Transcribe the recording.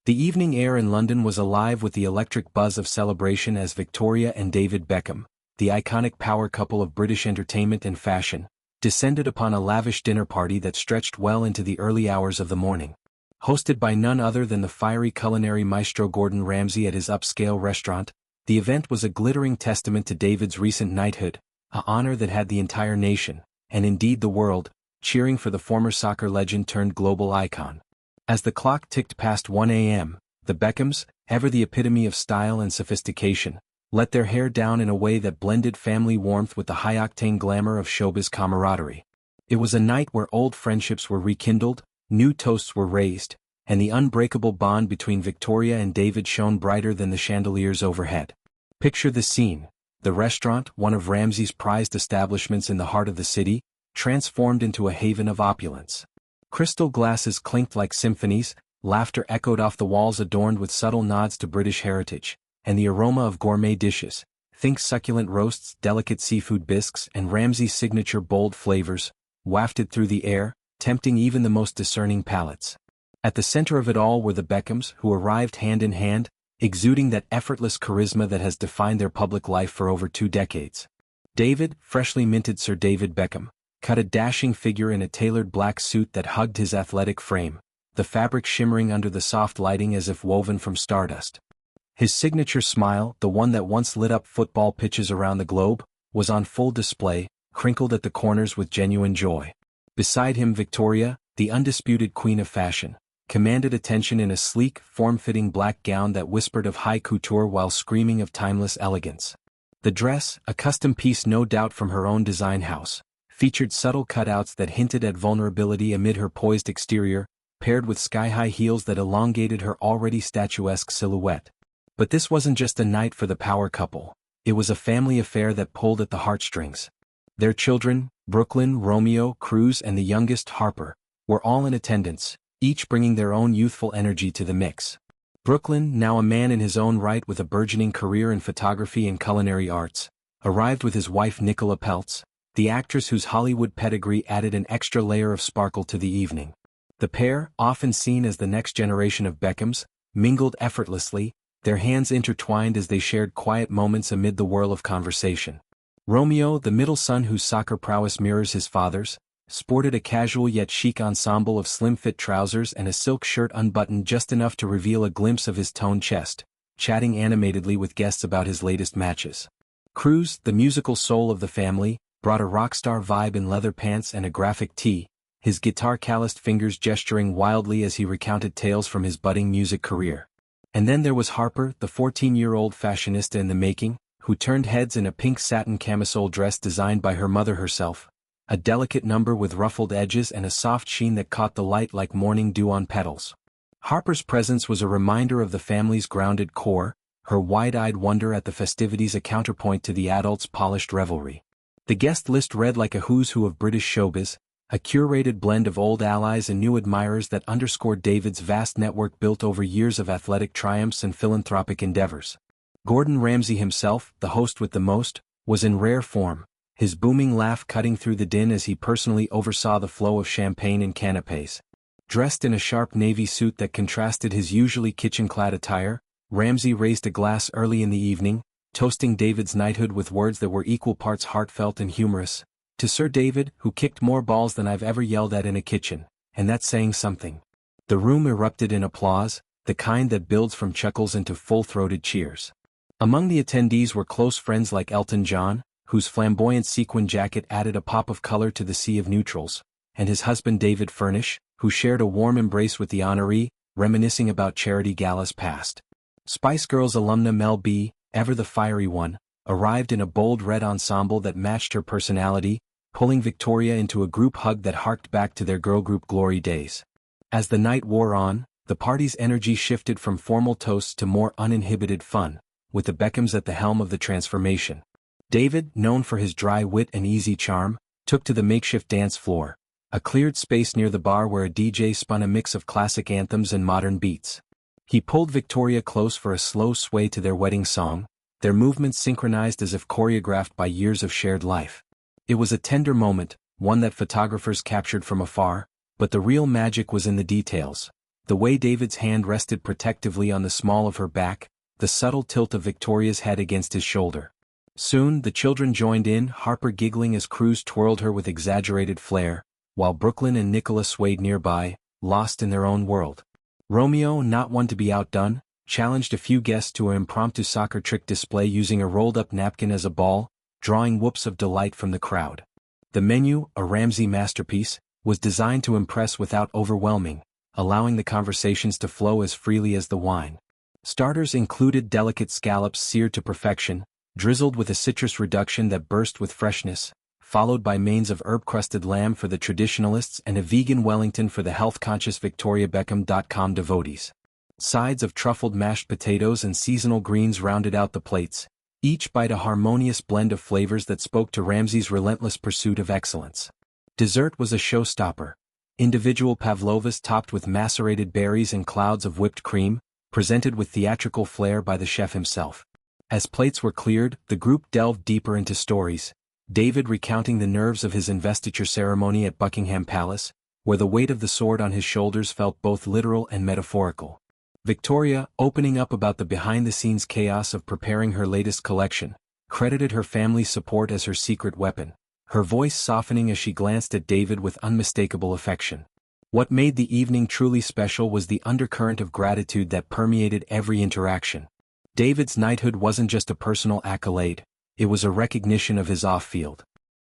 The evening air in London was alive with the electric buzz of celebration as Victoria and David Beckham, the iconic power couple of British entertainment and fashion, descended upon a lavish dinner party that stretched well into the early hours of the morning. Hosted by none other than the fiery culinary maestro Gordon Ramsay at his upscale restaurant, the event was a glittering testament to David's recent knighthood, an honor that had the entire nation, and indeed the world, cheering for the former soccer legend turned global icon. As the clock ticked past 1 a.m., the Beckhams, ever the epitome of style and sophistication, let their hair down in a way that blended family warmth with the high-octane glamour of showbiz camaraderie. It was a night where old friendships were rekindled, new toasts were raised, and the unbreakable bond between Victoria and David shone brighter than the chandeliers overhead. Picture the scene: the restaurant, one of Ramsay's prized establishments in the heart of the city, transformed into a haven of opulence. Crystal glasses clinked like symphonies, laughter echoed off the walls adorned with subtle nods to British heritage, and the aroma of gourmet dishes, think succulent roasts, delicate seafood bisques, and Ramsay's signature bold flavors, wafted through the air, tempting even the most discerning palates. At the center of it all were the Beckhams, who arrived hand in hand, exuding that effortless charisma that has defined their public life for over 2 decades. David, freshly minted Sir David Beckham, cut a dashing figure in a tailored black suit that hugged his athletic frame, the fabric shimmering under the soft lighting as if woven from stardust. His signature smile, the one that once lit up football pitches around the globe, was on full display, crinkled at the corners with genuine joy. Beside him Victoria, the undisputed queen of fashion, commanded attention in a sleek, form-fitting black gown that whispered of high couture while screaming of timeless elegance. The dress, a custom piece no doubt from her own design house, featured subtle cutouts that hinted at vulnerability amid her poised exterior, paired with sky-high heels that elongated her already statuesque silhouette. But this wasn't just a night for the power couple, it was a family affair that pulled at the heartstrings. Their children, Brooklyn, Romeo, Cruz, and the youngest, Harper, were all in attendance, each bringing their own youthful energy to the mix. Brooklyn, now a man in his own right with a burgeoning career in photography and culinary arts, arrived with his wife Nicola Peltz, the actress whose Hollywood pedigree added an extra layer of sparkle to the evening. The pair, often seen as the next generation of Beckhams, mingled effortlessly, their hands intertwined as they shared quiet moments amid the whirl of conversation. Romeo, the middle son whose soccer prowess mirrors his father's, sported a casual yet chic ensemble of slim-fit trousers and a silk shirt unbuttoned just enough to reveal a glimpse of his toned chest, chatting animatedly with guests about his latest matches. Cruz, the musical soul of the family, brought a rockstar vibe in leather pants and a graphic tee, his guitar-calloused fingers gesturing wildly as he recounted tales from his budding music career. And then there was Harper, the 14-year-old fashionista in the making, who turned heads in a pink satin camisole dress designed by her mother herself, a delicate number with ruffled edges and a soft sheen that caught the light like morning dew on petals. Harper's presence was a reminder of the family's grounded core, her wide-eyed wonder at the festivities a counterpoint to the adults' polished revelry. The guest list read like a who's who of British showbiz, a curated blend of old allies and new admirers that underscored David's vast network built over years of athletic triumphs and philanthropic endeavors. Gordon Ramsay himself, the host with the most, was in rare form, his booming laugh cutting through the din as he personally oversaw the flow of champagne and canapés. Dressed in a sharp navy suit that contrasted his usually kitchen-clad attire, Ramsay raised a glass early in the evening, toasting David's knighthood with words that were equal parts heartfelt and humorous. To Sir David, who kicked more balls than I've ever yelled at in a kitchen, and that's saying something. The room erupted in applause, the kind that builds from chuckles into full-throated cheers. Among the attendees were close friends like Elton John, whose flamboyant sequin jacket added a pop of color to the sea of neutrals, and his husband David Furnish, who shared a warm embrace with the honoree, reminiscing about charity galas past. Spice Girls alumna Mel B, ever the fiery one, arrived in a bold red ensemble that matched her personality, pulling Victoria into a group hug that harked back to their girl group glory days. As the night wore on, the party's energy shifted from formal toasts to more uninhibited fun, with the Beckhams at the helm of the transformation. David, known for his dry wit and easy charm, took to the makeshift dance floor, a cleared space near the bar where a DJ spun a mix of classic anthems and modern beats. He pulled Victoria close for a slow sway to their wedding song, their movements synchronized as if choreographed by years of shared life. It was a tender moment, one that photographers captured from afar, but the real magic was in the details. The way David's hand rested protectively on the small of her back, the subtle tilt of Victoria's head against his shoulder. Soon the children joined in, Harper giggling as Cruz twirled her with exaggerated flair, while Brooklyn and Nicola swayed nearby, lost in their own world. Romeo, not one to be outdone, challenged a few guests to an impromptu soccer trick display using a rolled-up napkin as a ball, drawing whoops of delight from the crowd. The menu, a Ramsay masterpiece, was designed to impress without overwhelming, allowing the conversations to flow as freely as the wine. Starters included delicate scallops seared to perfection, drizzled with a citrus reduction that burst with freshness, followed by mains of herb-crusted lamb for the traditionalists and a vegan Wellington for the health-conscious VictoriaBeckham.com devotees. Sides of truffled mashed potatoes and seasonal greens rounded out the plates, each bite a harmonious blend of flavors that spoke to Ramsay's relentless pursuit of excellence. Dessert was a showstopper. Individual pavlovas topped with macerated berries and clouds of whipped cream, presented with theatrical flair by the chef himself. As plates were cleared, the group delved deeper into stories, David recounting the nerves of his investiture ceremony at Buckingham Palace, where the weight of the sword on his shoulders felt both literal and metaphorical. Victoria, opening up about the behind-the-scenes chaos of preparing her latest collection, credited her family's support as her secret weapon, her voice softening as she glanced at David with unmistakable affection. What made the evening truly special was the undercurrent of gratitude that permeated every interaction. David's knighthood wasn't just a personal accolade, it was a recognition of his off-field,